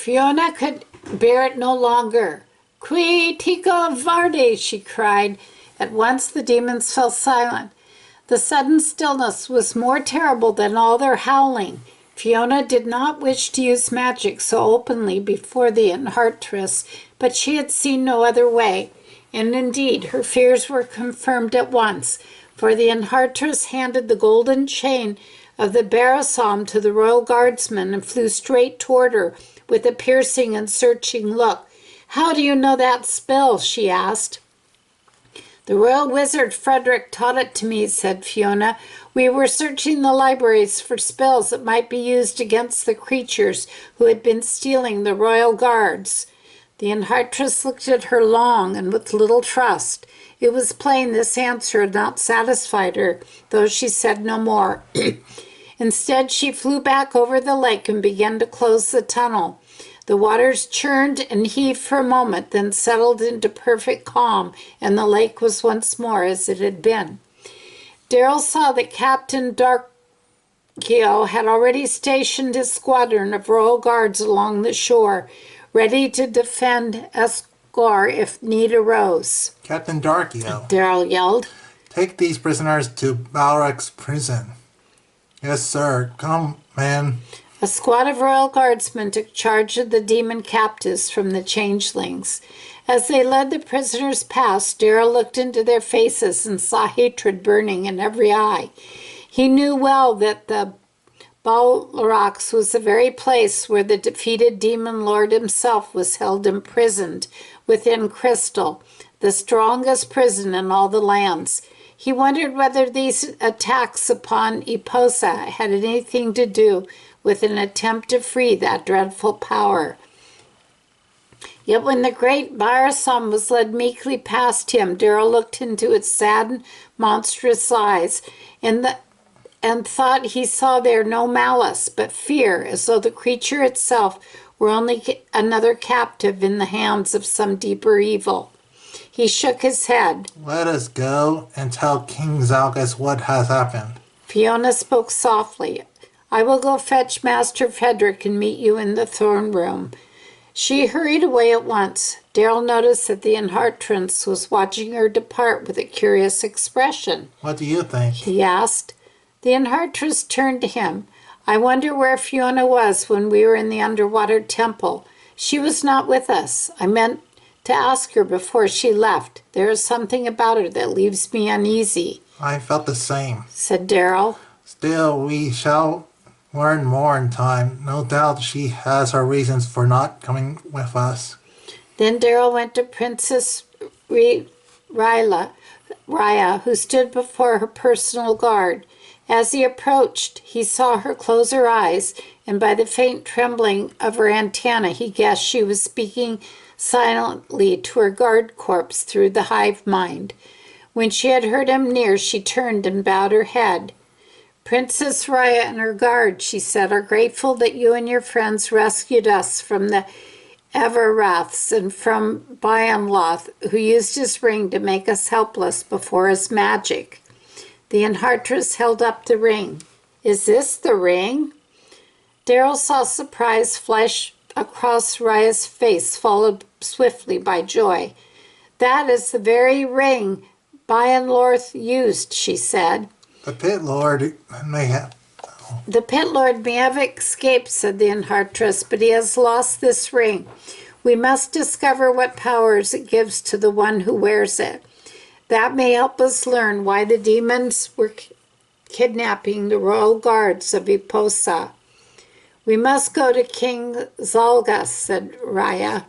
Fiona could bear it no longer. Qui tico varde, she cried. At once the demons fell silent. The sudden stillness was more terrible than all their howling. Fiona did not wish to use magic so openly before the Enchantress, but she had seen no other way. And indeed, her fears were confirmed at once, for the Enchantress handed the golden chain of the Barasam to the royal guardsman and flew straight toward her with a piercing and searching look. "How do you know that spell?" she asked. "The royal wizard Frederick taught it to me," said Fiona. "We were searching the libraries for spells that might be used against the creatures who had been stealing the royal guards." The Enchantress looked at her long and with little trust. It was plain this answer had not satisfied her, though she said no more. Instead, she flew back over the lake and began to close the tunnel. The waters churned and heaved for a moment, then settled into perfect calm, and the lake was once more as it had been. Darrell saw that Captain Darkio had already stationed his squadron of royal guards along the shore, ready to defend Escor if need arose. "Captain Darkio," Darrell yelled. "take these prisoners to Balrac's prison." "Yes, sir. Come, man." A squad of royal guardsmen took charge of the demon captives from the changelings. As they led the prisoners past, Darrell looked into their faces and saw hatred burning in every eye. He knew well that the Balrac's was the very place where the defeated demon lord himself was held imprisoned within Crystal, the strongest prison in all the lands. He wondered whether these attacks upon Iposa had anything to do with an attempt to free that dreadful power. Yet when the great Barasam was led meekly past him, Darrell looked into its sad, monstrous eyes and thought he saw there no malice, but fear, as though the creature itself were only another captive in the hands of some deeper evil. He shook his head. "Let us go and tell King Zalgas what has happened." Fiona spoke softly. "I will go fetch Master Frederick and meet you in the throne room." She hurried away at once. Darrell noticed that the Enchantress was watching her depart with a curious expression. "What do you think?" he asked. The Enchantress turned to him. "I wonder where Fiona was when we were in the underwater temple. She was not with us. I meant to ask her before she left. There is something about her that leaves me uneasy." "I felt the same," said Darrell. "Still, we shall learn more in time. No doubt she has her reasons for not coming with us." Then Darrell went to Princess Raya, who stood before her personal guard. As he approached, he saw her close her eyes, and by the faint trembling of her antennae, he guessed she was speaking silently to her guard corps through the hive mind. When she had heard him near, she turned and bowed her head. "Princess Raya and her guard," she said, "are grateful that you and your friends rescued us from the Everraths and from Bayanloth, who used his ring to make us helpless before his magic." The Enchantress held up the ring. "Is this the ring?" Darrell saw surprise flash across Raya's face, followed swiftly by joy. "That is the very ring Bayanloth used," she said. "The Pit Lord may have..." "The Pit Lord may have escaped," said the Enchantress, "but he has lost this ring. We must discover what powers it gives to the one who wears it. That may help us learn why the demons were kidnapping the royal guards of Iposa." "We must go to King Zalgas," said Raya.